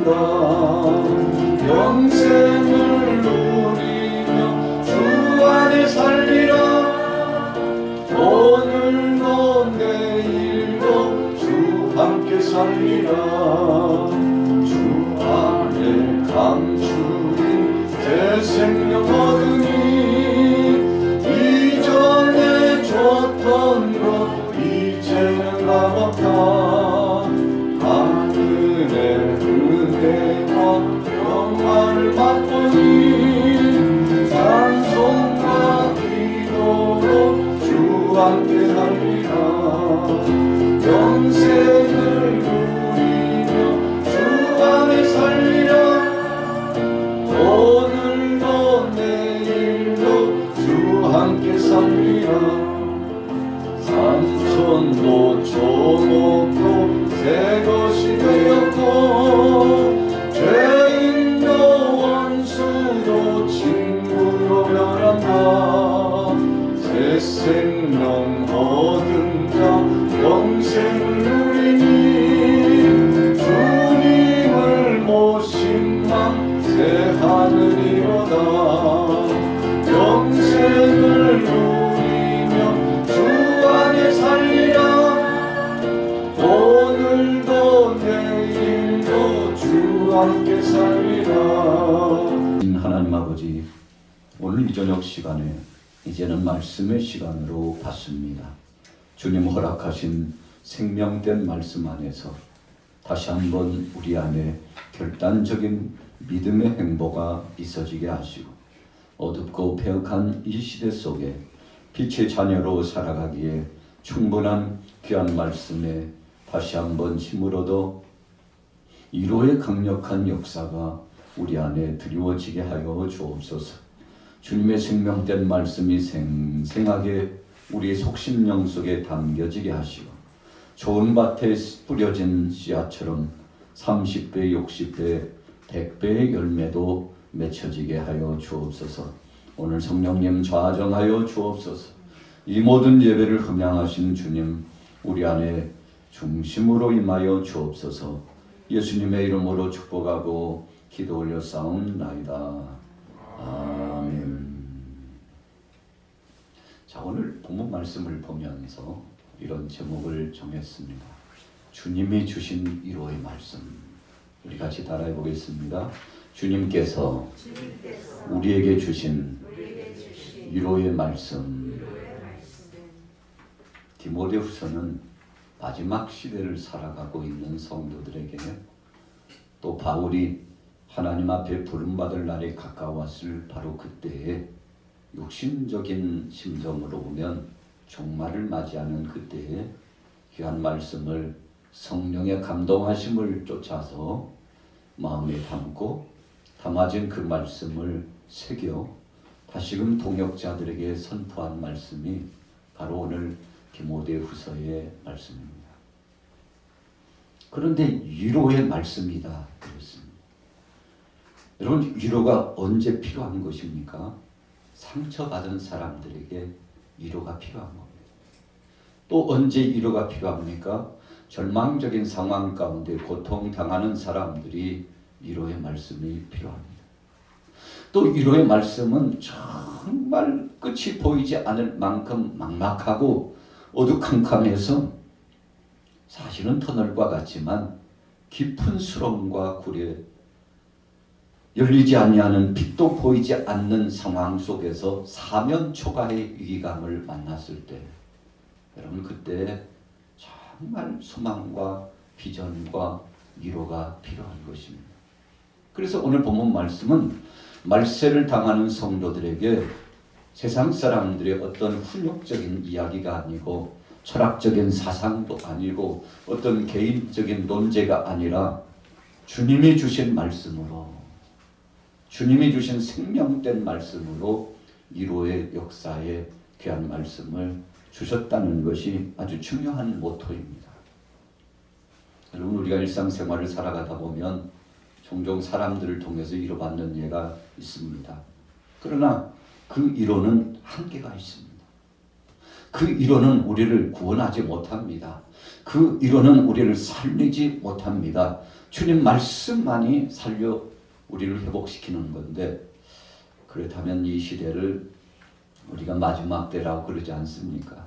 바란다. 영생을 누리며 주 안에 살리라. 오늘도 내일도 주 함께 살리라. 주 안에 감추인 새 생명 얻으니 이전에 줬던 것 이제는 값없다. 하늘의 은혜와 영광을 맛보니 찬송과 기도로 주 함께 하리라. 영생을 누리며 주 안에 살리라. 오늘도 내일도 주 함께 살리라. 산천도 조목도 새 것이 되었고 죄인도 원수도 친구로 변한다. 새 생명 얻은 자 영생을 누리니 주님을 모신 맘 새 하늘이로다. 영생을 누리며 주 안에 살리라. 오늘도 내일도 주 함께 살리라. 하나님 아버지, 오늘 이 저녁 시간에 이제는 말씀의 시간으로 받습니다. 주님 허락하신 생명된 말씀 안에서 다시 한번 우리 안에 결단적인 믿음의 행보가 있어지게 하시고 어둡고 폐역한 이 시대 속에 빛의 자녀로 살아가기에 충분한 귀한 말씀에 다시 한번 힘을 얻어 위로의 강력한 역사가 우리 안에 드리워지게 하여 주옵소서. 주님의 생명된 말씀이 생생하게 우리 속심령 속에 담겨지게 하시고 좋은 밭에 뿌려진 씨앗처럼 30배, 60배, 100배의 열매도 맺혀지게 하여 주옵소서. 오늘 성령님 좌정하여 주옵소서. 이 모든 예배를 흠양하신 주님, 우리 안에 중심으로 임하여 주옵소서. 예수님의 이름으로 축복하고 기도 올려 싸움나이다. 아멘. 자, 오늘 본문 말씀을 보면서 이런 제목을 정했습니다. 주님이 주신 위로의 말씀. 우리 같이 따라해 보겠습니다. 주님께서 우리에게 주신 위로의 말씀. 디모데후서는 마지막 시대를 살아가고 있는 성도들에게 또 바울이 하나님 앞에 부름받을 날이 가까웠을 바로 그때에 육신적인 심정으로 보면 종말을 맞이하는 그때에 귀한 말씀을 성령의 감동하심을 쫓아서 마음에 담고 담아진 그 말씀을 새겨 다시금 동역자들에게 선포한 말씀이 바로 오늘 디모데후서의 말씀입니다. 그런데 위로의 말씀이다 그랬습니다. 여러분, 위로가 언제 필요한 것입니까? 상처받은 사람들에게 위로가 필요한 겁니다. 또 언제 위로가 필요합니까? 절망적인 상황 가운데 고통당하는 사람들이 위로의 말씀이 필요합니다. 또 위로의 말씀은 정말 끝이 보이지 않을 만큼 막막하고 어두컴컴해서 사실은 터널과 같지만 깊은 수렁과 굴에 열리지 아니하는 빛도 보이지 않는 상황 속에서 사면 초가의 위기감을 만났을 때 여러분, 그때 정말 소망과 비전과 위로가 필요한 것입니다. 그래서 오늘 본문 말씀은 말세를 당하는 성도들에게 세상 사람들의 어떤 훈육적인 이야기가 아니고 철학적인 사상도 아니고 어떤 개인적인 논제가 아니라 주님이 주신 말씀으로, 주님이 주신 생명된 말씀으로 위로의 역사에 귀한 말씀을 주셨다는 것이 아주 중요한 모토입니다. 여러분, 우리가 일상생활을 살아가다 보면 종종 사람들을 통해서 위로받는 예가 있습니다. 그러나 그 위로는 한계가 있습니다. 그 위로는 우리를 구원하지 못합니다. 그 그 위로는 우리를 살리지 못합니다. 주님 말씀만이 살려 우리를 회복시키는 건데, 그렇다면 이 시대를 우리가 마지막 때라고 그러지 않습니까?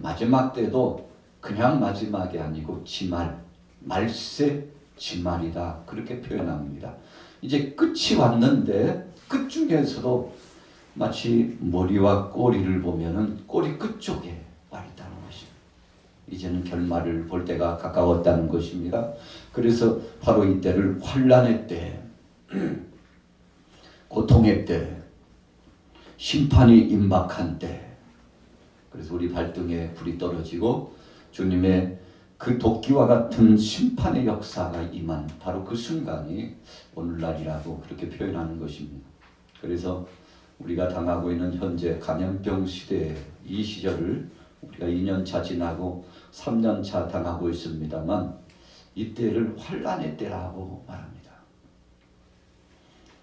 마지막 때도 그냥 마지막이 아니고 지말, 말세 지말이다, 그렇게 표현합니다. 이제 끝이 왔는데 끝 중에서도 마치 머리와 꼬리를 보면은 꼬리 끝쪽에 와 있다는 것입니다. 이제는 결말을 볼 때가 가까웠다는 것입니다. 그래서 바로 이때를 환난의 때, 고통의 때, 심판이 임박한 때, 그래서 우리 발등에 불이 떨어지고 주님의 그 도끼와 같은 심판의 역사가 임한 바로 그 순간이 오늘날이라고 그렇게 표현하는 것입니다. 그래서 우리가 당하고 있는 현재 감염병 시대의 이 시절을 우리가 2년차 지나고 3년차 당하고 있습니다만, 이때를 환난의 때라고 말합니다.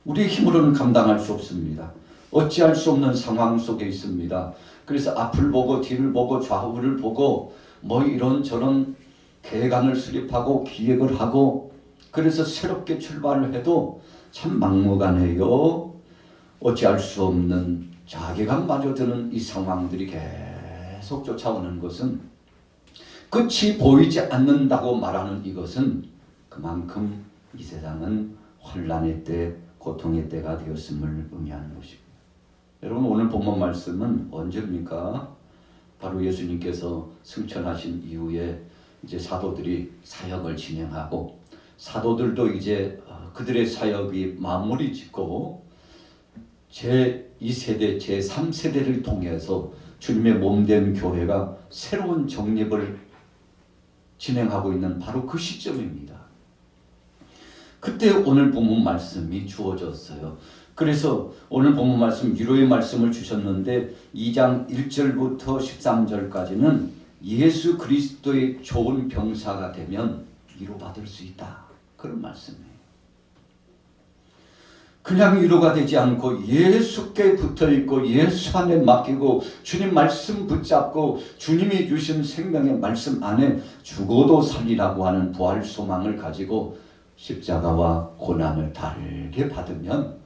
우리의 힘으로는 감당할 수 없습니다. 어찌할 수 없는 상황 속에 있습니다. 그래서 앞을 보고 뒤를 보고 좌우를 보고 뭐 이런저런 계획안을 수립하고 기획을 하고, 그래서 새롭게 출발을 해도 참 막무가내요. 어찌할 수 없는 자괴감마저 드는 이 상황들이 계속 쫓아오는 것은, 끝이 보이지 않는다고 말하는 이것은 그만큼 이 세상은 환난의 때, 고통의 때가 되었음을 의미하는 것입니다. 여러분, 오늘 본문 말씀은 언제입니까? 바로 예수님께서 승천하신 이후에 이제 사도들이 사역을 진행하고, 사도들도 이제 그들의 사역이 마무리 짓고 제2세대, 제3세대를 통해서 주님의 몸된 교회가 새로운 정립을 진행하고 있는 바로 그 시점입니다. 그때 오늘 본문 말씀이 주어졌어요. 그래서 오늘 본문 말씀, 위로의 말씀을 주셨는데 2장 1절부터 13절까지는 예수 그리스도의 좋은 병사가 되면 위로받을 수 있다, 그런 말씀이에요. 그냥 위로가 되지 않고 예수께 붙어있고 예수 안에 맡기고 주님 말씀 붙잡고 주님이 주신 생명의 말씀 안에 죽어도 살리라고 하는 부활 소망을 가지고 십자가와 고난을 달게 받으면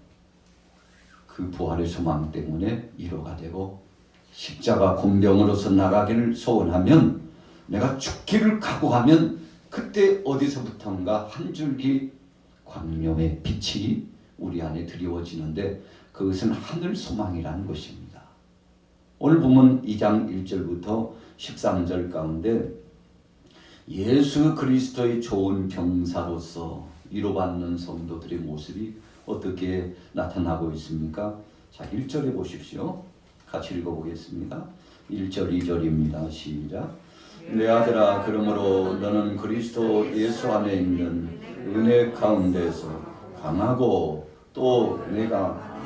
그 부활의 소망 때문에 위로가 되고, 십자가 공병으로서 나가기를 소원하면, 내가 죽기를 각오하면 그때 어디서부턴가 한 줄기 광명의 빛이 우리 안에 드리워지는데, 그것은 하늘 소망이라는 것입니다. 오늘 보면 2장 1절부터 13절 가운데 예수 그리스도의 좋은 병사로서 위로받는 성도들의 모습이 어떻게 나타나고 있습니까? 자, 1절에 보십시오. 같이 읽어보겠습니다. 1절 2절입니다. 시작. 내 아들아, 그러므로 너는 그리스도 예수 안에 있는 은혜 가운데서 강하고 또 내가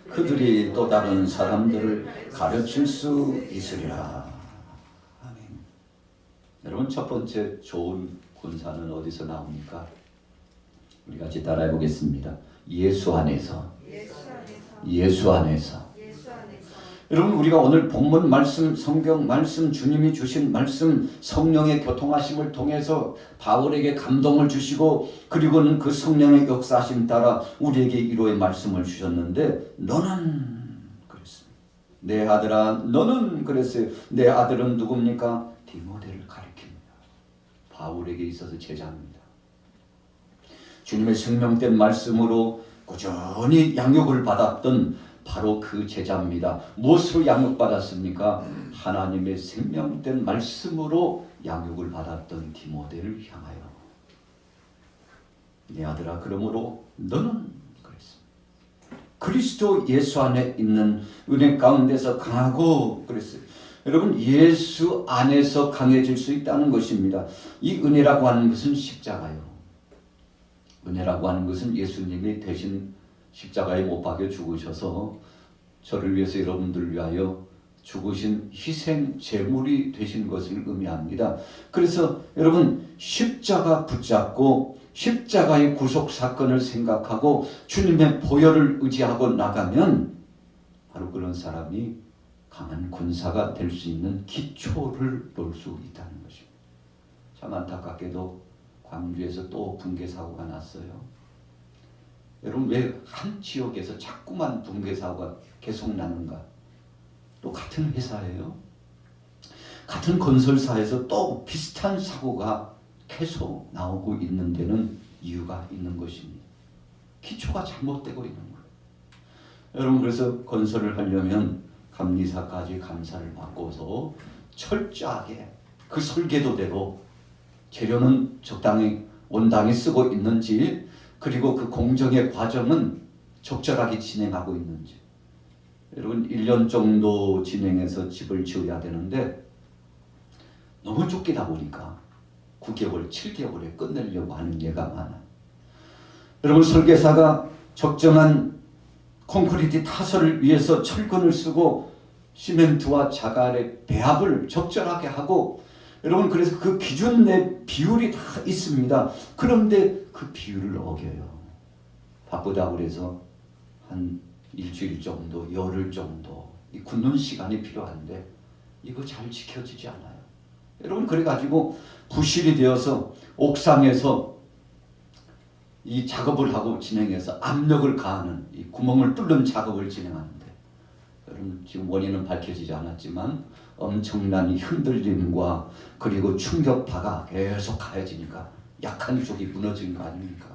그들이 또 다른 사람들을 가르칠 수 있으리라. 아멘. 여러분, 첫 번째 좋은 군사는 어디서 나옵니까? 우리 같이 따라해 보겠습니다. 예수 안에서. 예수 안에서. 여러분, 우리가 오늘 본문 말씀, 성경 말씀, 주님이 주신 말씀, 성령의 교통하심을 통해서 바울에게 감동을 주시고, 그리고는 그 성령의 역사하심 따라 우리에게 위로의 말씀을 주셨는데, 너는 그랬습니다. 내 아들아, 너는 그랬어요. 내 아들은 누굽니까? 디모데를 가리킵니다. 바울에게 있어서 제자입니다. 주님의 생명된 말씀으로 꾸준히 양육을 받았던 바로 그 제자입니다. 무엇으로 양육받았습니까? 하나님의 생명된 말씀으로 양육을 받았던 디모데를 향하여. 내 아들아, 그러므로 너는 그랬습니다. 그리스도 예수 안에 있는 은혜 가운데서 강하고 그랬어요. 여러분, 예수 안에서 강해질 수 있다는 것입니다. 이 은혜라고 하는 것은 십자가요. 은혜라고 하는 것은 예수님이 대신 십자가에 못 박혀 죽으셔서 저를 위해서, 여러분들을 위하여 죽으신 희생 제물이 되신 것을 의미합니다. 그래서 여러분, 십자가 붙잡고 십자가의 구속 사건을 생각하고 주님의 보혈을 의지하고 나가면 바로 그런 사람이 강한 군사가 될 수 있는 기초를 놓을 수 있다는 것입니다. 참 안타깝게도 광주에서 또 붕괴 사고가 났어요. 여러분, 왜 한 지역에서 자꾸만 붕괴 사고가 계속 나는가? 또 같은 회사예요. 같은 건설사에서 또 비슷한 사고가 계속 나오고 있는 데는 이유가 있는 것입니다. 기초가 잘못되고 있는 거예요. 여러분, 그래서 건설을 하려면 감리사까지 감사를 받고서 철저하게 그 설계도대로 재료는 적당히 원당히 쓰고 있는지, 그리고 그 공정의 과정은 적절하게 진행하고 있는지. 여러분, 1년 정도 진행해서 집을 지어야 되는데 너무 쫓기다 보니까 9개월, 7개월에 끝내려고 하는 예가 많아요. 여러분, 설계사가 적정한 콘크리트 타설을 위해서 철근을 쓰고 시멘트와 자갈의 배합을 적절하게 하고, 여러분, 그래서 그 기준 내 비율이 다 있습니다. 그런데 그 비율을 어겨요. 바쁘다고 그래서 한 일주일 정도, 열흘 정도 이 굳는 시간이 필요한데 이거 잘 지켜지지 않아요. 여러분, 그래가지고 부실이 되어서 옥상에서 이 작업을 하고 진행해서 압력을 가하는 이 구멍을 뚫는 작업을 진행하는데, 여러분, 지금 원인은 밝혀지지 않았지만 엄청난 흔들림과 그리고 충격파가 계속 가해지니까 약한 쪽이 무너진 거 아닙니까?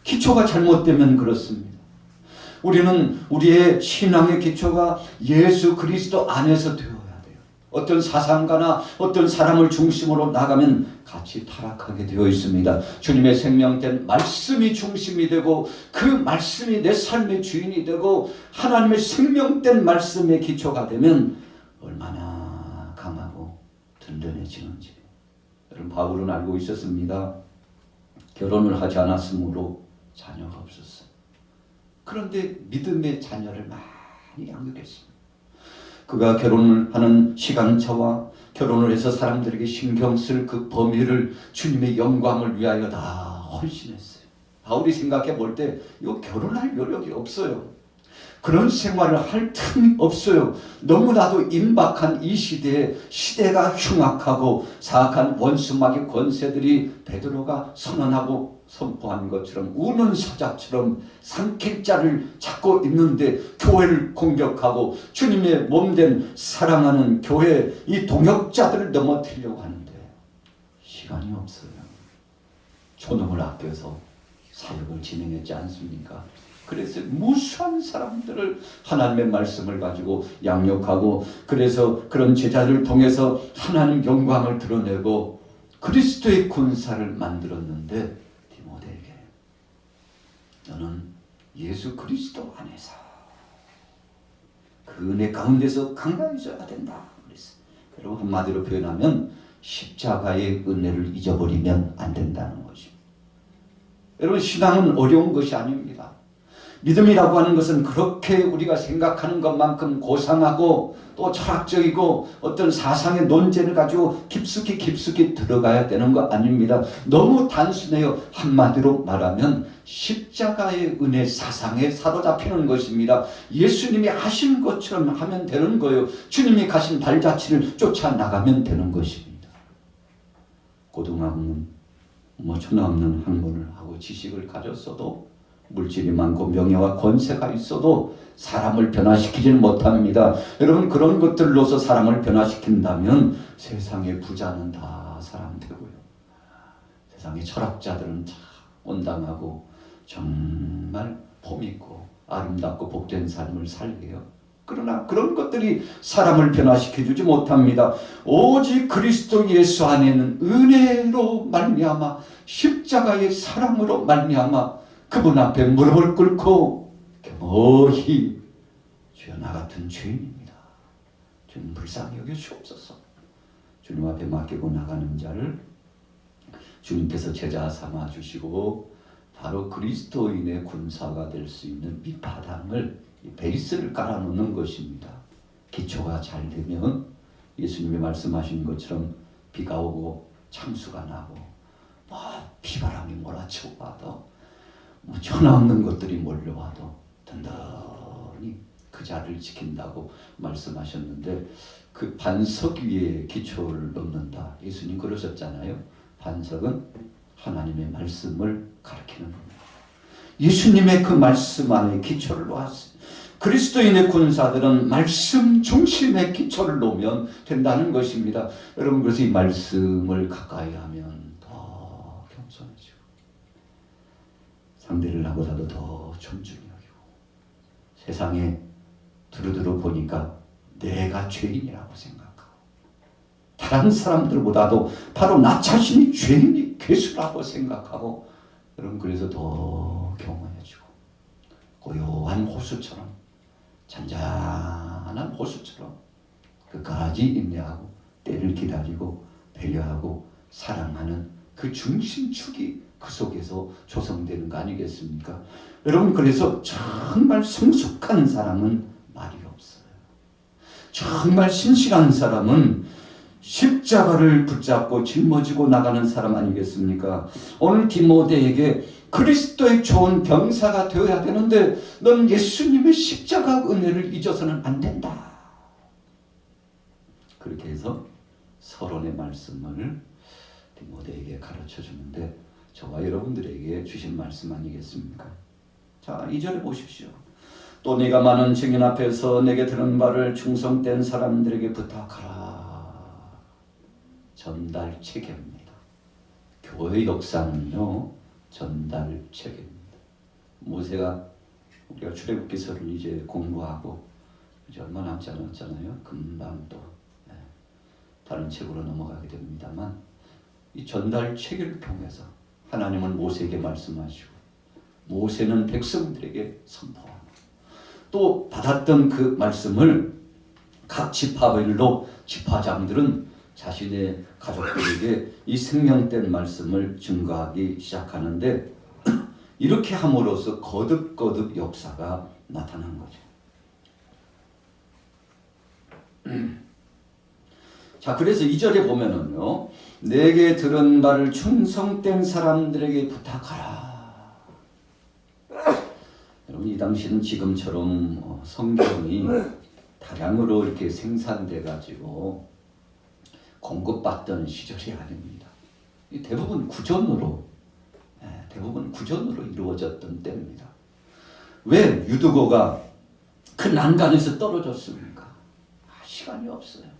기초가 잘못되면 그렇습니다. 우리는 우리의 신앙의 기초가 예수 그리스도 안에서 되어야 돼요. 어떤 사상가나 어떤 사람을 중심으로 나가면 같이 타락하게 되어 있습니다. 주님의 생명된 말씀이 중심이 되고 그 말씀이 내 삶의 주인이 되고 하나님의 생명된 말씀의 기초가 되면 얼마나 강하고 든든해지는지. 여러분, 바울은 알고 있었습니다. 결혼을 하지 않았으므로 자녀가 없었어요. 그런데 믿음의 자녀를 많이 양육했습니다. 그가 결혼을 하는 시간차와 결혼을 해서 사람들에게 신경 쓸 그 범위를 주님의 영광을 위하여 다 헌신했어요. 바울이 생각해 볼 때 이거 결혼할 여력이 없어요. 그런 생활을 할 틈이 없어요. 너무나도 임박한 이 시대에 시대가 흉악하고 사악한 원수마귀 권세들이 베드로가 선언하고 선포한 것처럼 우는 사자처럼 삼킬자를 찾고 있는데 교회를 공격하고 주님의 몸된 사랑하는 교회 이 동역자들을 넘어뜨리려고 하는데 시간이 없어요. 초능을 아껴서 사역을 진행했지 않습니까? 그래서 무수한 사람들을 하나님의 말씀을 가지고 양육하고, 그래서 그런 제자를 통해서 하나님 영광을 드러내고 그리스도의 군사를 만들었는데, 디모데에게 너는 예수 그리스도 안에서 그 은혜 가운데서 강하여져야 된다 그랬어요. 여러분, 한마디로 표현하면 십자가의 은혜를 잊어버리면 안 된다는 것입니다. 여러분, 신앙은 어려운 것이 아닙니다. 믿음이라고 하는 것은 그렇게 우리가 생각하는 것만큼 고상하고 또 철학적이고 어떤 사상의 논쟁을 가지고 깊숙이 들어가야 되는 거 아닙니다. 너무 단순해요. 한마디로 말하면 십자가의 은혜 사상에 사로잡히는 것입니다. 예수님이 하신 것처럼 하면 되는 거예요. 주님이 가신 발자취를 쫓아나가면 되는 것입니다. 고등학문, 천하없는 학문을 하고 지식을 가졌어도 물질이 많고 명예와 권세가 있어도 사람을 변화시키지는 못합니다. 여러분, 그런 것들로서 사람을 변화시킨다면 세상의 부자는 다 사람 되고요. 세상의 철학자들은 참 온당하고 정말 폼있고 아름답고 복된 삶을 살게요. 그러나 그런 것들이 사람을 변화시켜주지 못합니다. 오직 그리스도 예수 안에는 은혜로 말미암아 십자가의 사랑으로 말미암아 그분 앞에 무릎을 꿇고 겸허히 주여 나 같은 죄인입니다. 주님 불쌍히 여겨주옵소서. 주님 앞에 맡기고 나가는 자를 주님께서 제자 삼아 주시고 바로 그리스도인의 군사가 될 수 있는 밑바탕을, 베이스를 깔아놓는 것입니다. 기초가 잘 되면 예수님이 말씀하신 것처럼 비가 오고 창수가 나고 비바람이 몰아치고 와도 천하 없는 것들이 몰려와도 든든히 그 자리를 지킨다고 말씀하셨는데 그 반석 위에 기초를 놓는다. 예수님 그러셨잖아요. 반석은 하나님의 말씀을 가리키는 겁니다. 예수님의 그 말씀 안에 기초를 놓았어요. 그리스도인의 군사들은 말씀 중심의 기초를 놓으면 된다는 것입니다. 여러분 그래서 이 말씀을 가까이 하면 더 겸손해지고 상대를 나보다도 더 존중히 여기고 세상에 두루두루 보니까 내가 죄인이라고 생각하고 다른 사람들보다도 바로 나 자신이 죄인이 괴수라고 생각하고 여러분 그래서 더 경건해지고 고요한 호수처럼 잔잔한 호수처럼 끝까지 인내하고 때를 기다리고 배려하고 사랑하는 그 중심축이 그 속에서 조성되는 거 아니겠습니까? 여러분 그래서 정말 성숙한 사람은 말이 없어요. 정말 신실한 사람은 십자가를 붙잡고 짊어지고 나가는 사람 아니겠습니까? 오늘 디모데에게 그리스도의 좋은 병사가 되어야 되는데 넌 예수님의 십자가 은혜를 잊어서는 안 된다. 그렇게 해서 서론의 말씀을 디모데에게 가르쳐 주는데 저와 여러분들에게 주신 말씀 아니겠습니까? 자, 2절에 보십시오. 또 네가 많은 증인 앞에서 내게 들은 바를 충성된 사람들에게 부탁하라. 전달 체계입니다. 교회 역사는요, 전달 체계입니다. 모세가 우리가 출애굽기서를 이제 공부하고 이제 얼마 남지 않았잖아요. 금방 또 다른 책으로 넘어가게 됩니다만 이 전달 체계를 통해서 하나님은 모세에게 말씀하시고 모세는 백성들에게 선포하고 또 받았던 그 말씀을 각 지파별로 지파장들은 자신의 가족들에게 이 생명된 말씀을 증거하기 시작하는데 이렇게 함으로써 거듭거듭 역사가 나타난 거죠. 자, 그래서 2절에 보면은요, 내게 들은 바를 충성된 사람들에게 부탁하라. 여러분, 이 당시는 지금처럼 성경이 다량으로 이렇게 생산돼 가지고 공급받던 시절이 아닙니다. 대부분 구전으로 이루어졌던 때입니다. 왜 유두고가 그 난간에서 떨어졌습니까? 시간이 없어요.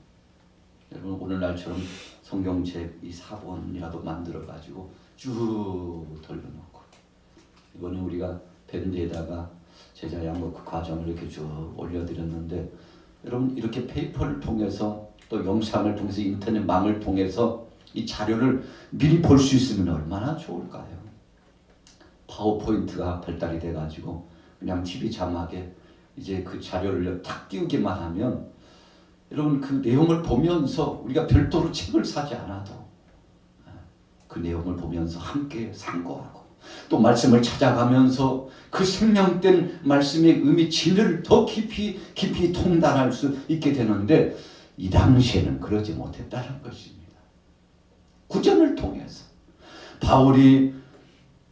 여러분 오늘날처럼 성경책 이 4권이라도 만들어가지고 쭉 돌려놓고 이번에 우리가 밴드에다가 제자 양목 과정을 이렇게 쭉 올려드렸는데 여러분 이렇게 페이퍼를 통해서 또 영상을 통해서 인터넷망을 통해서 이 자료를 미리 볼 수 있으면 얼마나 좋을까요? 파워포인트가 발달이 돼가지고 그냥 TV 자막에 이제 그 자료를 탁 띄우기만 하면 여러분 그 내용을 보면서 우리가 별도로 책을 사지 않아도 그 내용을 보면서 함께 상고하고 또 말씀을 찾아가면서 그 생명된 말씀의 의미 진리를 더 깊이 통달할 수 있게 되는데 이 당시에는 그러지 못했다는 것입니다. 구전을 통해서 바울이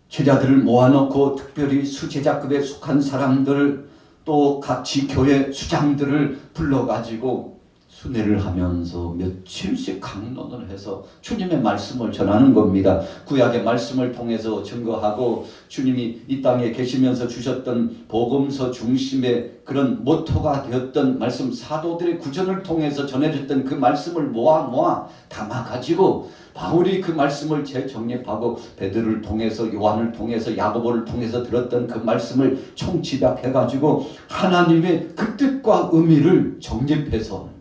제자들을 모아놓고 특별히 수제자급에 속한 사람들 또 각 지교회 수장들을 불러가지고 순회를 하면서 며칠씩 강론을 해서 주님의 말씀을 전하는 겁니다. 구약의 말씀을 통해서 증거하고 주님이 이 땅에 계시면서 주셨던 복음서 중심의 그런 모토가 되었던 말씀 사도들의 구전을 통해서 전해졌던 그 말씀을 모아 담아가지고 바울이 그 말씀을 재정립하고 베드로를 통해서 요한을 통해서 야고보를 통해서 들었던 그 말씀을 총집약해가지고 하나님의 그 뜻과 의미를 정립해서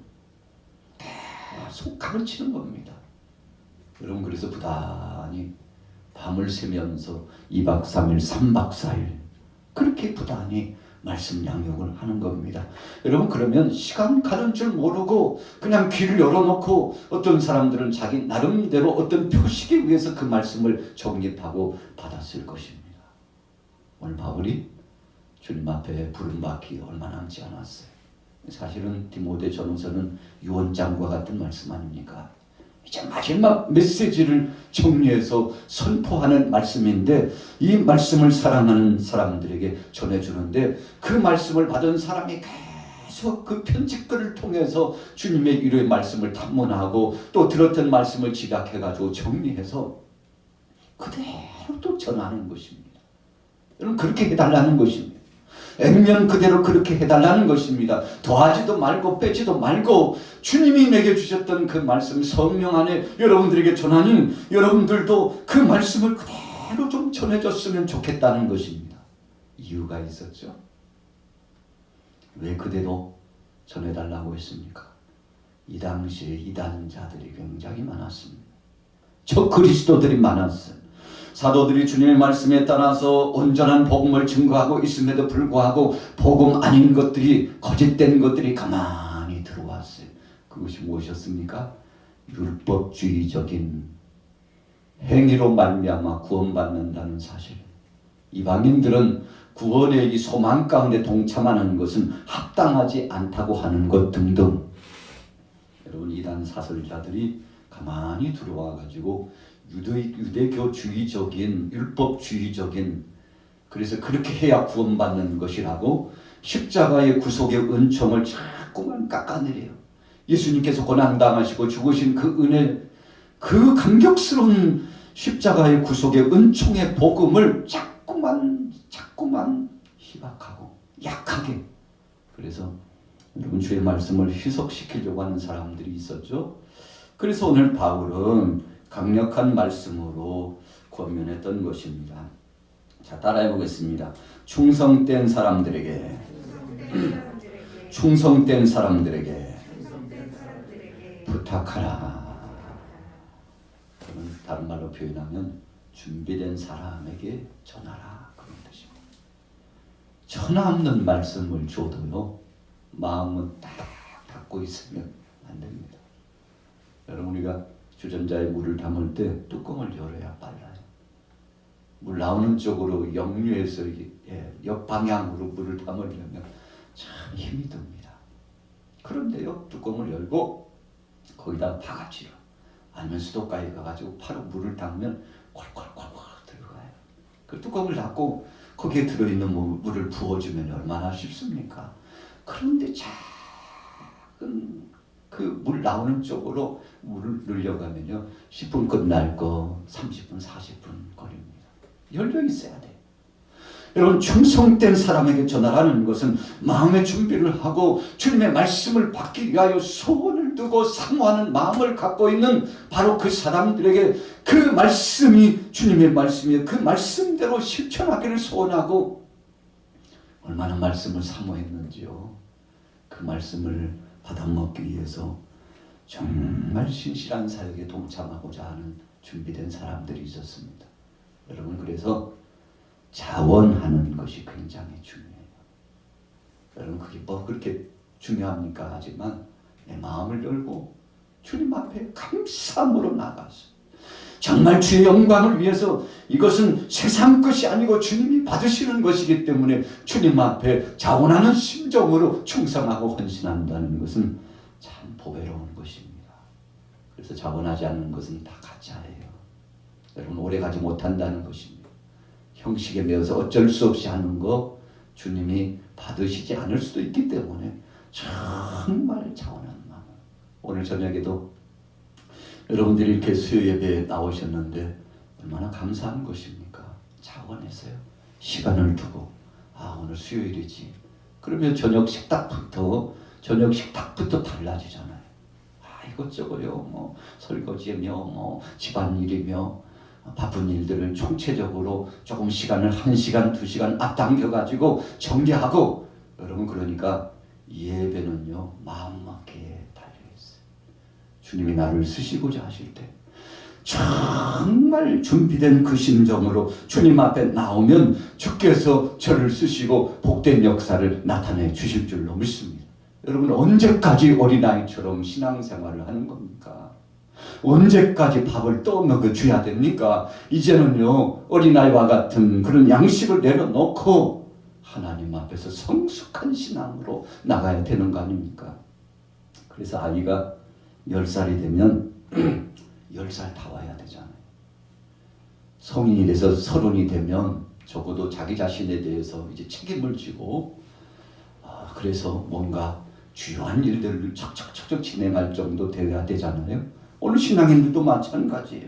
계속 가르치는 겁니다. 여러분 그래서 부단히 밤을 새면서 2박 3일 3박 4일 그렇게 부단히 말씀 양육을 하는 겁니다. 여러분 그러면 시간 가는 줄 모르고 그냥 귀를 열어놓고 어떤 사람들은 자기 나름대로 어떤 표식에 의해서 그 말씀을 정립하고 받았을 것입니다. 오늘 바울이 주님 앞에 부름받기 얼마 남지 않았어요. 사실은 디모데 전후서는 유언장과 같은 말씀 아닙니까? 이제 마지막 메시지를 정리해서 선포하는 말씀인데 이 말씀을 사랑하는 사람들에게 전해주는데 그 말씀을 받은 사람이 계속 그 편집글을 통해서 주님의 위로의 말씀을 탐문하고 또 들었던 말씀을 집약해가지고 정리해서 그대로 또 전하는 것입니다. 여러분 그렇게 해달라는 것입니다. 액면 그대로 그렇게 해달라는 것입니다. 더하지도 말고 빼지도 말고 주님이 내게 주셨던 그 말씀 성령 안에 여러분들에게 전하니 여러분들도 그 말씀을 그대로 좀 전해줬으면 좋겠다는 것입니다. 이유가 있었죠. 왜 그대로 전해달라고 했습니까? 이 당시에 이단자들이 굉장히 많았습니다. 저 그리스도들이 많았어요. 사도들이 주님의 말씀에 따라서 온전한 복음을 증거하고 있음에도 불구하고 복음 아닌 것들이 거짓된 것들이 가만히 들어왔어요. 그것이 무엇이었습니까? 율법주의적인 행위로 말미암아 구원받는다는 사실. 이방인들은 구원의 이 소망 가운데 동참하는 것은 합당하지 않다고 하는 것 등등. 여러분 이단 사설자들이 가만히 들어와 가지고 유대교주의적인 율법주의적인 그래서 그렇게 해야 구원받는 것이라고 십자가의 구속의 은총을 자꾸만 깎아내려요. 예수님께서 고난당하시고 죽으신 그 은혜 그 감격스러운 십자가의 구속의 은총의 복음을 자꾸만 희박하고 약하게 그래서 여러분 주의 말씀을 희석시키려고 하는 사람들이 있었죠. 그래서 오늘 바울은 강력한 말씀으로 권면했던 것입니다. 자, 따라해 보겠습니다. 충성된 사람들에게 부탁하라. 다른 말로 표현하면 준비된 사람에게 전하라 그런 뜻입니다. 전화 없는 말씀을 줘도요 마음은 딱 닫고 있으면 안 됩니다. 여러분 우리가 주전자에 물을 담을 때 뚜껑을 열어야 빨라요. 물 나오는 쪽으로 역류해서 역방향으로 물을 담으려면 참 힘이 듭니다. 그런데요 뚜껑을 열고 거기다 바가지로 아니면 수도가에 가가지고 바로 물을 담으면 콜콜콜콜 들어가요. 그 뚜껑을 닫고 거기에 들어있는 물을 부어주면 얼마나 쉽습니까? 그런데 작은 그 물 나오는 쪽으로 물을 늘려가면요 10분 끝날 거 30분 40분 걸립니다. 열려 있어야 돼요. 여러분 충성된 사람에게 전하라는 것은 마음의 준비를 하고 주님의 말씀을 받기 위하여 소원을 두고 사모하는 마음을 갖고 있는 바로 그 사람들에게 그 말씀이 주님의 말씀이에요. 그 말씀대로 실천하기를 소원하고 얼마나 말씀을 사모했는지요. 그 말씀을 받아먹기 위해서 정말 신실한 사역에 동참하고자 하는 준비된 사람들이 있었습니다. 여러분 그래서 자원하는 것이 굉장히 중요해요. 여러분 그게 뭐 그렇게 중요합니까? 하지만 내 마음을 열고 주님 앞에 감사함으로 나가서 정말 주의 영광을 위해서 이것은 세상 것이 아니고 주님이 받으시는 것이기 때문에 주님 앞에 자원하는 심정으로 충성하고 헌신한다는 것은 참 보배로운 것입니다. 그래서 자원하지 않는 것은 다 가짜예요. 여러분 오래가지 못한다는 것입니다. 형식에 매여서 어쩔 수 없이 하는 거 주님이 받으시지 않을 수도 있기 때문에 정말 자원하는 마음. 오늘 저녁에도 여러분들이 이렇게 수요 예배에 나오셨는데 얼마나 감사한 것입니까? 자원해서요. 시간을 두고 오늘 수요일이지. 그러면 저녁 식탁부터 달라지잖아요. 이것저것요. 뭐 설거지며 뭐 집안일이며 바쁜 일들을 총체적으로 조금 시간을 1시간, 2시간 앞당겨가지고 정리하고 여러분 그러니까 예배는요 마음 맞게 달려있어요. 주님이 나를 쓰시고자 하실 때 정말 준비된 그 심정으로 주님 앞에 나오면 주께서 저를 쓰시고 복된 역사를 나타내 주실 줄로 믿습니다. 여러분 언제까지 어린아이처럼 신앙생활을 하는 겁니까? 언제까지 밥을 또 먹여줘야 됩니까? 이제는요 어린아이와 같은 그런 양식을 내려놓고 하나님 앞에서 성숙한 신앙으로 나가야 되는 거 아닙니까? 그래서 아이가 10살이 되면 10살 다 와야 되잖아요. 성인이 돼서 30이 되면 적어도 자기 자신에 대해서 이제 책임을 지고 그래서 뭔가 주요한 일들을 척척척척 진행할 정도 되어야 되잖아요. 오늘 신앙인들도 마찬가지예요.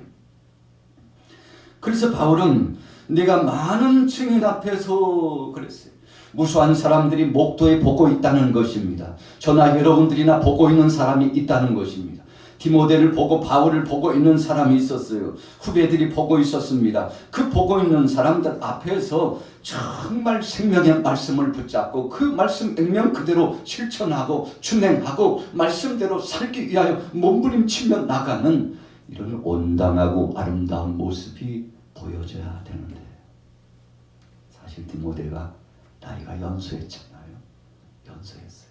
그래서 바울은 내가 많은 증인 앞에서 그랬어요. 무수한 사람들이 목도에 보고 있다는 것입니다. 저나 여러분들이나 보고 있는 사람이 있다는 것입니다. 디모데를 보고 바울을 보고 있는 사람이 있었어요. 후배들이 보고 있었습니다. 그 보고 있는 사람들 앞에서 정말 생명의 말씀을 붙잡고 그 말씀 액면 그대로 실천하고 준행하고 말씀대로 살기 위하여 몸부림치며 나가는 이런 온당하고 아름다운 모습이 보여져야 되는데, 사실 디모데가 나이가 연소했잖아요. 연소했어요.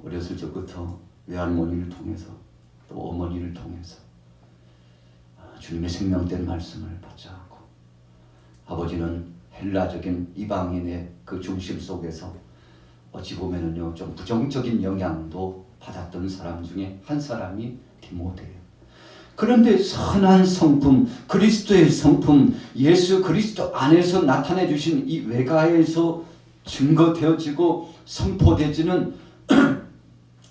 어렸을 적부터 외할머니를 통해서 또 어머니를 통해서 주님의 생명된 말씀을 붙잡고, 아버지는 헬라적인 이방인의 그 중심 속에서 어찌 보면은요 좀 부정적인 영향도 받았던 사람 중에 한 사람이 디모데예요. 그런데 선한 성품, 그리스도의 성품, 예수 그리스도 안에서 나타내 주신 이 외가에서 증거되어지고 선포되지는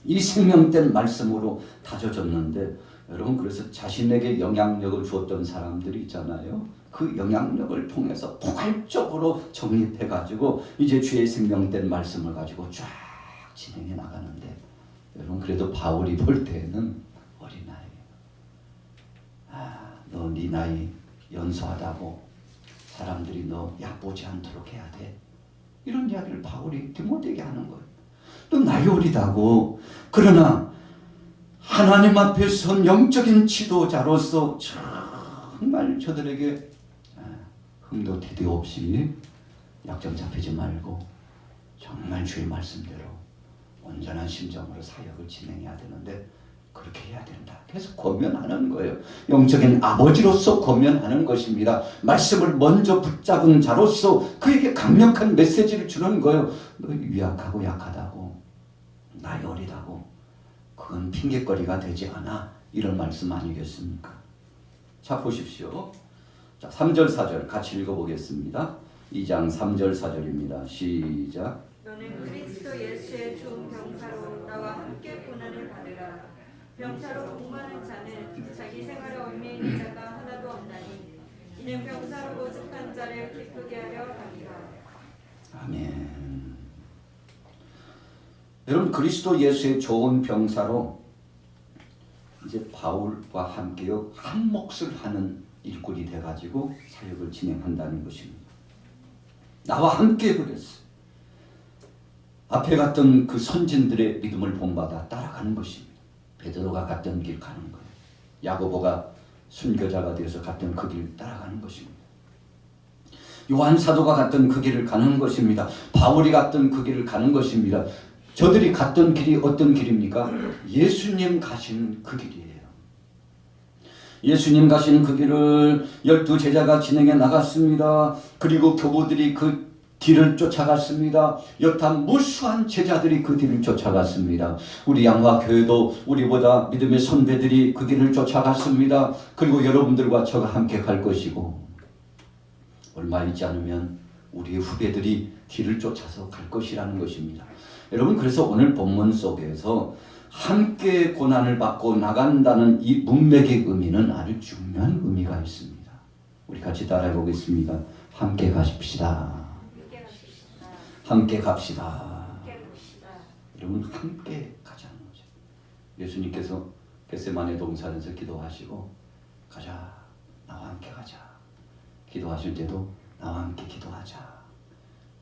이 생명된 말씀으로 다져졌는데, 여러분 그래서 자신에게 영향력을 주었던 사람들이 있잖아요. 그 영향력을 통해서 포괄적으로 정립해가지고 이제 주의 생명된 말씀을 가지고 쫙 진행해 나가는데, 여러분 그래도 바울이 볼 때는 어린아이예요. 너 네 나이 연소하다고 사람들이 너 얕보지 않도록 해야 돼. 이런 이야기를 바울이 디모데에게 하는 거예요. 또 나이 어리다고, 그러나 하나님 앞에 선 영적인 지도자로서 정말 저들에게 흥도 티도 없이 약점 잡히지 말고 정말 주의 말씀대로 온전한 심정으로 사역을 진행해야 되는데, 그렇게 해야 된다. 계속 권면하는 거예요. 영적인 아버지로서 권면하는 것입니다. 말씀을 먼저 붙잡은 자로서 그에게 강력한 메시지를 주는 거예요. 너 유약하고 약하다고, 나이 어리다고, 그건 핑계거리가 되지 않아. 이런 말씀 아니겠습니까? 자, 보십시오. 자, 3절 4절 같이 읽어보겠습니다. 2장 3절 4절입니다. 시작. 너는 그리스도 예수의 좋은 병사로 나와 함께 고난을 받으라. 병사로 복무하는 자는 자기 생활에 얽매이는 자가 하나도 없나니 이는 병사로 모집한 자를 기쁘게 하려 함이라. 아멘. 여러분 그리스도 예수의 좋은 병사로 이제 바울과 함께요 한 몫을 하는 일꾼이 돼가지고 사역을 진행한다는 것입니다. 나와 함께 그랬어요. 앞에 갔던 그 선진들의 믿음을 본받아 따라가는 것입니다. 베드로가 갔던 길 가는 거예요. 야고보가 순교자가 되어서 갔던 그 길 따라가는 것입니다. 요한 사도가 갔던 그 길을 가는 것입니다. 바울이 갔던 그 길을 가는 것입니다. 저들이 갔던 길이 어떤 길입니까? 예수님 가신 그 길이에요. 예수님 가신 그 길을 12제자가 진행해 나갔습니다. 그리고 교부들이 그 길을 쫓아갔습니다. 여탄 무수한 제자들이 그 길을 쫓아갔습니다. 우리 양화교회도 우리보다 믿음의 선배들이 그 길을 쫓아갔습니다. 그리고 여러분들과 저가 함께 갈 것이고, 얼마 있지 않으면 우리의 후배들이 길을 쫓아서 갈 것이라는 것입니다. 여러분 그래서 오늘 본문 속에서 함께 고난을 받고 나간다는 이 문맥의 의미는 아주 중요한 의미가 있습니다. 우리 같이 따라해 보겠습니다. 함께 가십시다. 함께 갑시다. 여러분 함께 가자는 거죠. 예수님께서 겟세마네 동산에서 기도하시고 가자, 나와 함께 가자. 기도하실 때도 나와 함께 기도하자.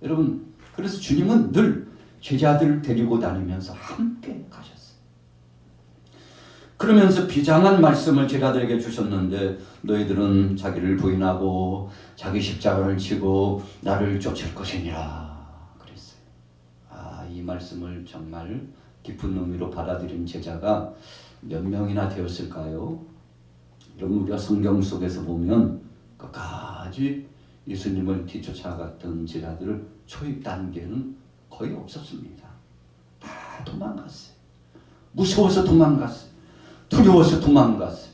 여러분 그래서 주님은 늘 제자들을 데리고 다니면서 함께 가셨어요. 그러면서 비장한 말씀을 제자들에게 주셨는데, 너희들은 자기를 부인하고 자기 십자가를 지고 나를 쫓을 것이니라 그랬어요. 이 말씀을 정말 깊은 의미로 받아들인 제자가 몇 명이나 되었을까요? 여러분 우리가 성경 속에서 보면 끝까지 예수님을 뒤쫓아갔던 제자들을 초입 단계는 거의 없었습니다. 다 도망갔어요. 무서워서 도망갔어요. 두려워서 도망갔어요.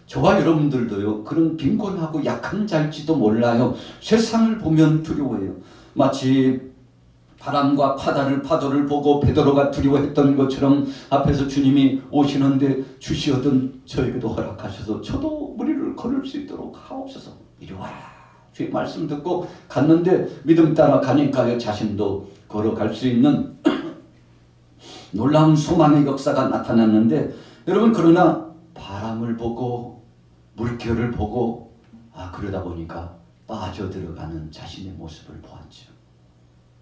저와 여러분들도요 그런 빈곤하고 약한 자일지도 몰라요. 세상을 보면 두려워해요. 마치 바람과 파도를 보고 베드로가 두려워했던 것처럼 앞에서 주님이 오시는데 주시었던 저에게도 허락하셔서 저도 무리를 걸을 수 있도록 하옵소서. 이리 와라. 주의 말씀 듣고 갔는데 믿음 따라 가니까 자신도 걸어갈 수 있는 놀라운 소망의 역사가 나타났는데, 여러분, 그러나 바람을 보고 물결을 보고 그러다 보니까 빠져들어가는 자신의 모습을 보았죠.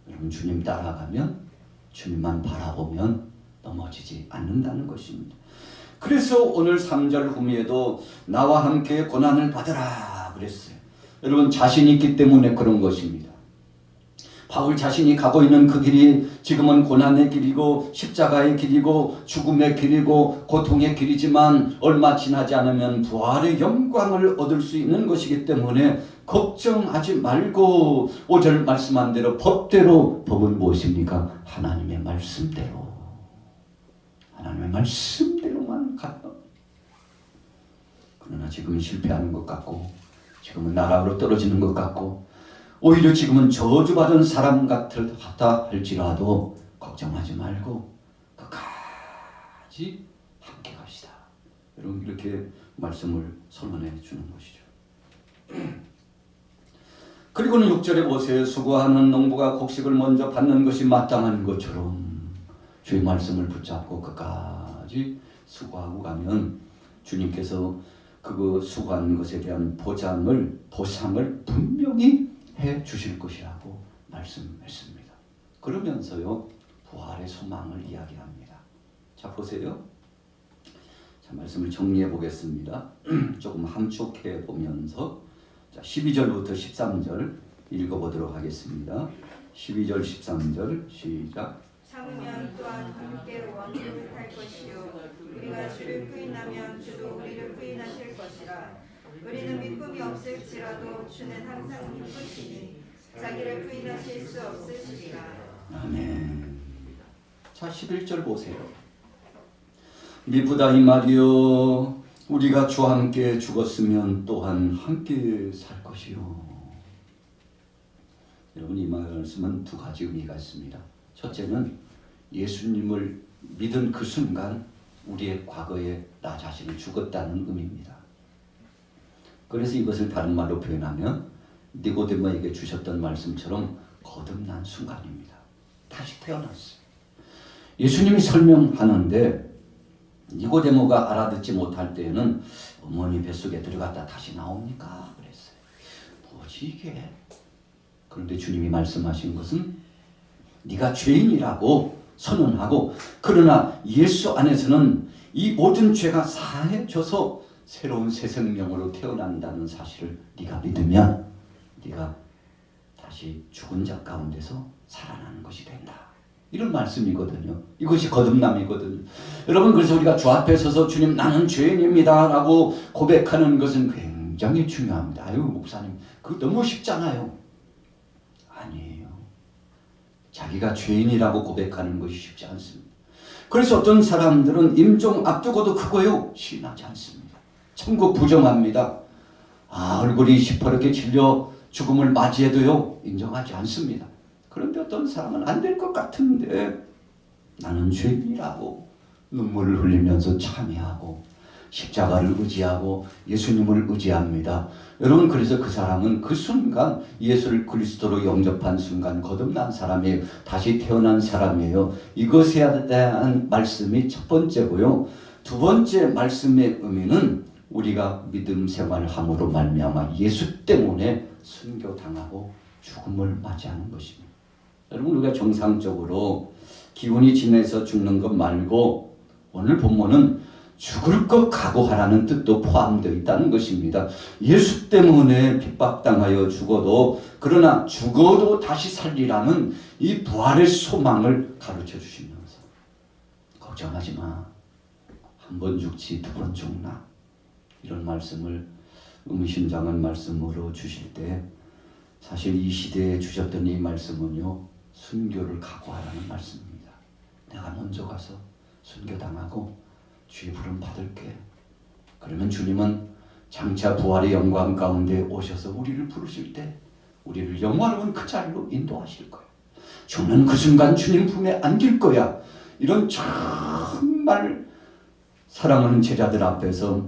여러분, 주님 따라가면, 주님만 바라보면 넘어지지 않는다는 것입니다. 그래서 오늘 3절 후미에도 나와 함께 고난을 받으라 그랬어요. 여러분, 자신이 있기 때문에 그런 것입니다. 바울 자신이 가고 있는 그 길이 지금은 고난의 길이고 십자가의 길이고 죽음의 길이고 고통의 길이지만 얼마 지나지 않으면 부활의 영광을 얻을 수 있는 것이기 때문에 걱정하지 말고 5절 말씀한 대로 법대로, 법은 무엇입니까? 하나님의 말씀대로, 하나님의 말씀대로만 갔다. 그러나 지금은 실패하는 것 같고, 지금은 나락으로 떨어지는 것 같고, 오히려 지금은 저주받은 사람 같다 할지라도 걱정하지 말고 끝까지 함께 갑시다. 여러분, 이렇게 말씀을 선언해 주는 것이죠. 그리고는 6절에 보세요. 수고하는 농부가 곡식을 먼저 받는 것이 마땅한 것처럼 주의 말씀을 붙잡고 끝까지 수고하고 가면 주님께서 그 수고한 것에 대한 보상을 분명히 해 주실 것이라고 말씀했습니다. 그러면서요, 부활의 소망을 이야기합니다. 자, 보세요. 자, 말씀을 정리해 보겠습니다. 조금 함축해 보면서, 자, 12절부터 13절 읽어보도록 하겠습니다. 12절 13절 시작. 참으면 또한 함께 원수를 탈 것이요 우리가 주를 부인하면 주도 우리를 부인하실 것이라. 우리는 믿음이 없을지라도 주는 항상 기쁘시니 자기를 부인하실 수 없으시리라. 아멘. 자, 11절 보세요. 미쁘다 이 말이요 우리가 주와 함께 죽었으면 또한 함께 살 것이요. 여러분, 이 말씀은 두 가지 의미가 있습니다. 첫째는 예수님을 믿은 그 순간 우리의 과거에 나 자신이 죽었다는 의미입니다. 그래서 이것을 다른 말로 표현하면 니고데모에게 주셨던 말씀처럼 거듭난 순간입니다. 다시 태어났어요. 예수님이 설명하는데 니고데모가 알아듣지 못할 때에는 어머니 뱃속에 들어갔다 다시 나옵니까? 그랬어요. 뭐지 이게? 그런데 주님이 말씀하신 것은 네가 죄인이라고 선언하고, 그러나 예수 안에서는 이 모든 죄가 사해져서 새로운 새 생명으로 태어난다는 사실을 네가 믿으면 네가 다시 죽은 자 가운데서 살아나는 것이 된다. 이런 말씀이거든요. 이것이 거듭남이거든요. 여러분, 그래서 우리가 주 앞에 서서 주님 나는 죄인입니다 라고 고백하는 것은 굉장히 중요합니다. 아유 목사님 그거 너무 쉽잖아요. 아니에요. 자기가 죄인이라고 고백하는 것이 쉽지 않습니다. 그래서 어떤 사람들은 임종 앞두고도 그거요 시인하지 않습니다. 천국 부정합니다. 얼굴이 시퍼렇게 질려 죽음을 맞이해도요 인정하지 않습니다. 그런데 어떤 사람은 안 될 것 같은데 나는 죄인이라고 눈물을 흘리면서 참여하고 십자가를 의지하고 예수님을 의지합니다. 여러분, 그래서 그 사람은 그 순간 예수를 그리스도로 영접한 순간 거듭난 사람이에요. 다시 태어난 사람이에요. 이것에 대한 말씀이 첫 번째고요. 두 번째 말씀의 의미는 우리가 믿음 생활을 함으로 말미암아 예수 때문에 순교당하고 죽음을 맞이하는 것입니다. 여러분, 우리가 정상적으로 기운이 지내서 죽는 것 말고 오늘 본문은 죽을 것 각오하라는 뜻도 포함되어 있다는 것입니다. 예수 때문에 핍박당하여 죽어도, 그러나 죽어도 다시 살리라는 이 부활의 소망을 가르쳐 주시면서 걱정하지 마. 한 번 죽지 두 번 죽나. 이런 말씀을 의미심장한 말씀으로 주실 때 사실 이 시대에 주셨던 이 말씀은요 순교를 각오하라는 말씀입니다. 내가 먼저 가서 순교당하고 주의 부름 받을게. 그러면 주님은 장차 부활의 영광 가운데 오셔서 우리를 부르실 때 우리를 영화로운 그 자리로 인도하실 거예요. 죽는 그 순간 주님 품에 안길 거야. 이런 정말 사랑하는 제자들 앞에서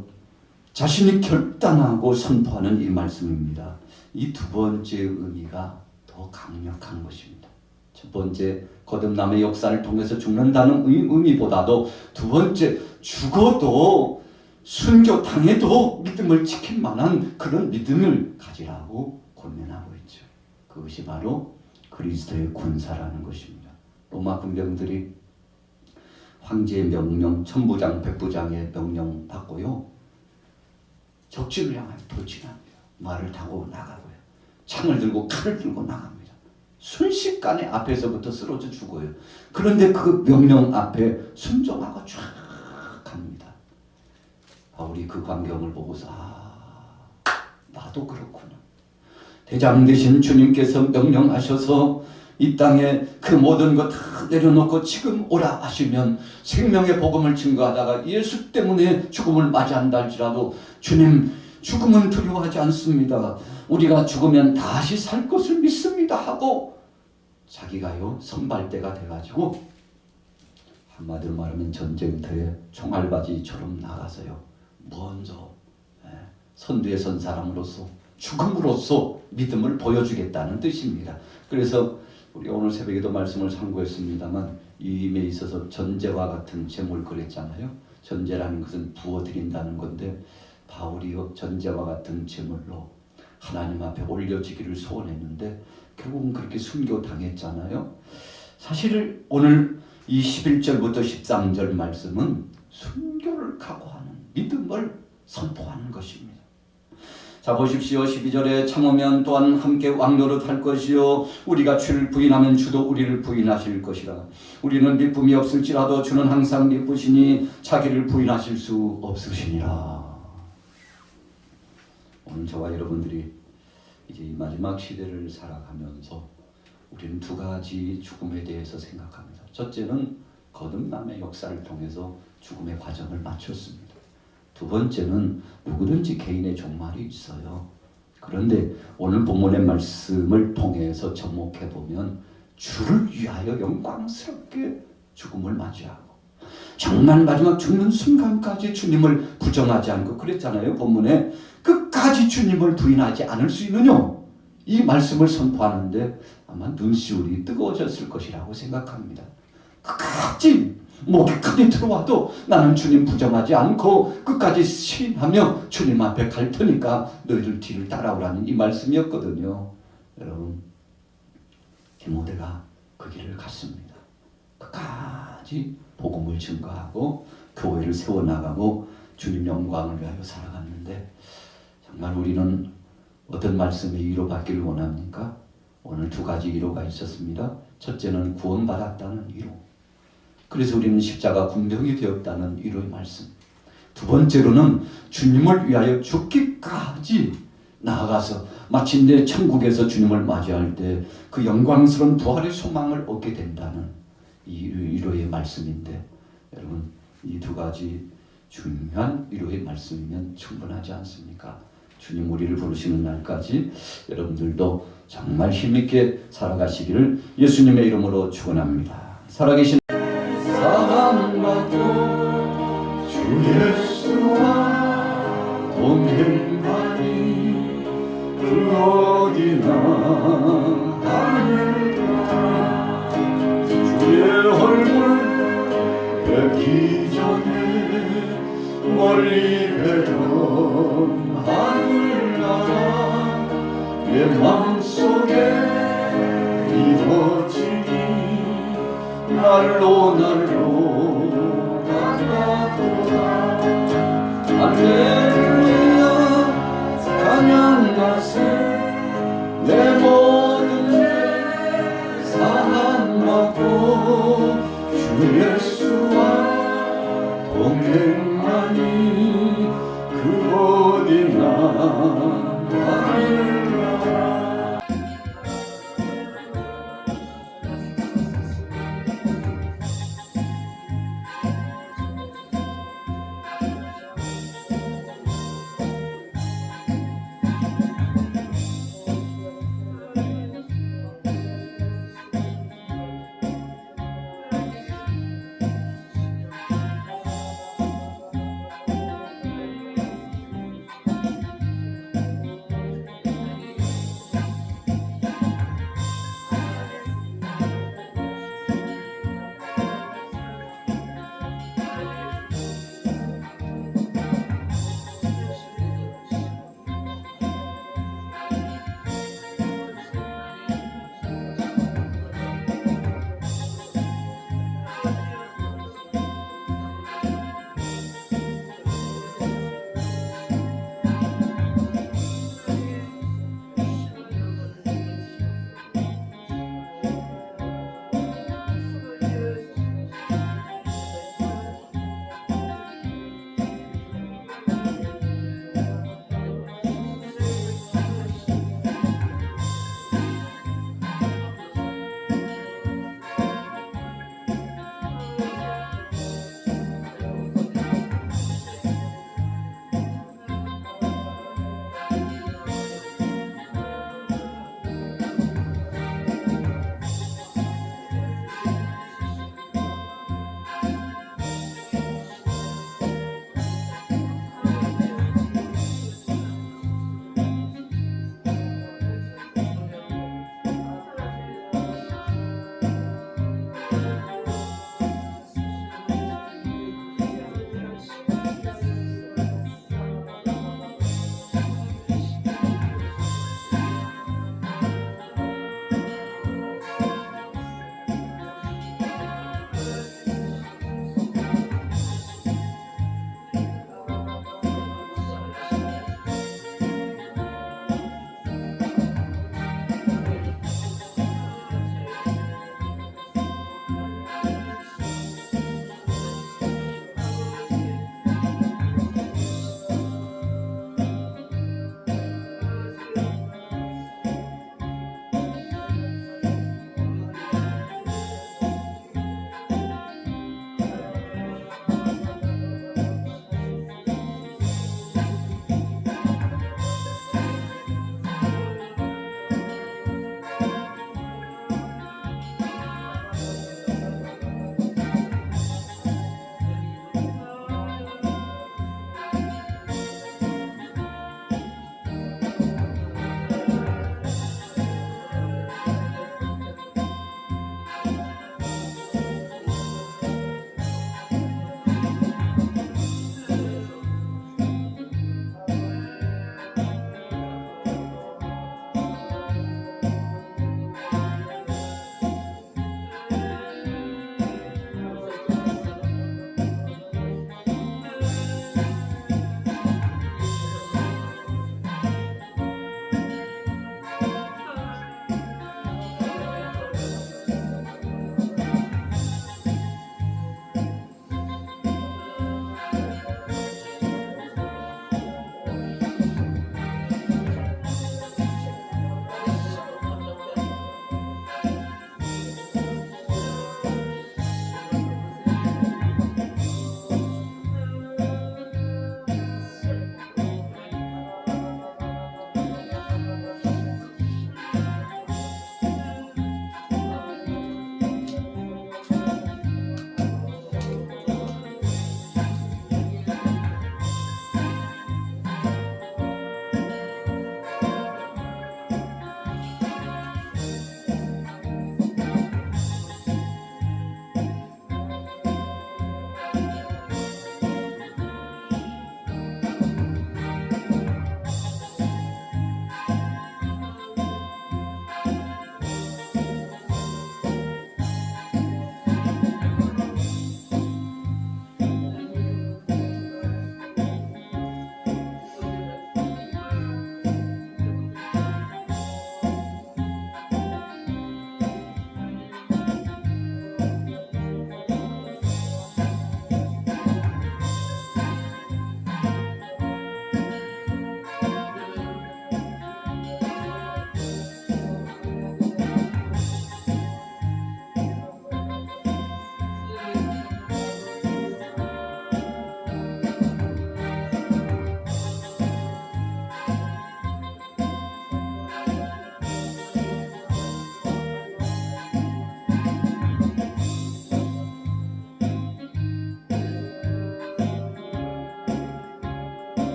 자신이 결단하고 선포하는 이 말씀입니다. 이 두 번째 의미가 더 강력한 것입니다. 첫 번째 거듭남의 역사를 통해서 죽는다는 의미보다도 두 번째 죽어도 순교당해도 믿음을 지킬 만한 그런 믿음을 가지라고 권면하고 있죠. 그것이 바로 그리스도의 군사라는 것입니다. 로마 군병들이 황제의 명령, 천부장, 백부장의 명령 받고요. 적진을 향하여 돌진합니다. 말을 타고 나가고요. 창을 들고 칼을 들고 나갑니다. 순식간에 앞에서부터 쓰러져 죽어요. 그런데 그 명령 앞에 순종하고 쫙 갑니다. 바울이 그 광경을 보고서 나도 그렇구나. 대장 되신 주님께서 명령하셔서 이 땅에 그 모든 것 다 내려놓고 지금 오라 하시면 생명의 복음을 증거하다가 예수 때문에 죽음을 맞이한다 할지라도 주님 죽음은 두려워하지 않습니다. 우리가 죽으면 다시 살 것을 믿습니다 하고 자기가요 선발대가 돼가지고 한마디로 말하면 전쟁터에 총알바지처럼 나가서요 먼저 선두에 선 사람으로서 죽음으로써 믿음을 보여주겠다는 뜻입니다. 그래서 우리가 오늘 새벽에도 말씀을 상고했습니다만 이 임에 있어서 전제와 같은 제목을 그랬잖아요. 전제라는 것은 부어드린다는 건데 바울이 전제와 같은 제물로 하나님 앞에 올려지기를 소원했는데 결국은 그렇게 순교당했잖아요. 사실 오늘 이 11절부터 13절 말씀은 순교를 각오하는 믿음을 선포하는 것입니다. 자 보십시오. 12절에 참으면 또한 함께 왕노릇 할 것이요 우리가 주를 부인하면 주도 우리를 부인하실 것이라. 우리는 미쁨이 없을지라도 주는 항상 미쁘시니 자기를 부인하실 수 없으시니라. 오늘 저와 여러분들이 이제 이 마지막 시대를 살아가면서 우리는 두 가지 죽음에 대해서 생각합니다. 첫째는 거듭남의 역사를 통해서 죽음의 과정을 마쳤습니다. 두 번째는 누구든지 개인의 종말이 있어요. 그런데 오늘 본문의 말씀을 통해서 접목해보면 주를 위하여 영광스럽게 죽음을 맞이하고 정말 마지막 죽는 순간까지 주님을 부정하지 않고 그랬잖아요. 본문에 끝까지 주님을 부인하지 않을 수 있느냐 이 말씀을 선포하는데 아마 눈시울이 뜨거워졌을 것이라고 생각합니다. 끝까지 목이 크게 들어와도 나는 주님 부정하지 않고 끝까지 시인하며 주님 앞에 갈 테니까 너희들 뒤를 따라오라는 이 말씀이었거든요. 여러분 디모데가 그 길을 갔습니다. 끝까지 복음을 증거하고 교회를 세워나가고 주님 영광을 위하여 살아갔는데 정말 우리는 어떤 말씀의 위로받기를 원합니까? 오늘 두 가지 위로가 있었습니다. 첫째는 구원받았다는 위로. 그래서 우리는 십자가 군병이 되었다는 위로의 말씀. 두 번째로는 주님을 위하여 죽기까지 나아가서 마침내 천국에서 주님을 맞이할 때 그 영광스러운 부활의 소망을 얻게 된다는 이 위로의 말씀인데 여러분 이 두 가지 중요한 위로의 말씀이면 충분하지 않습니까? 주님 우리를 부르시는 날까지 여러분들도 정말 힘있게 살아가시기를 예수님의 이름으로 축원합니다. 살아계신 사랑받고 주 예수와 동행하니 그 어디나 하늘나 주의 얼굴 뵙기 전에 멀리 뵈던 하늘나라 내 마음속에 이루어지니 날로 다가도다. 할렐루야 찬양하세 내 모든 죄 사함받고 주 예수와 동행하니 그 어디나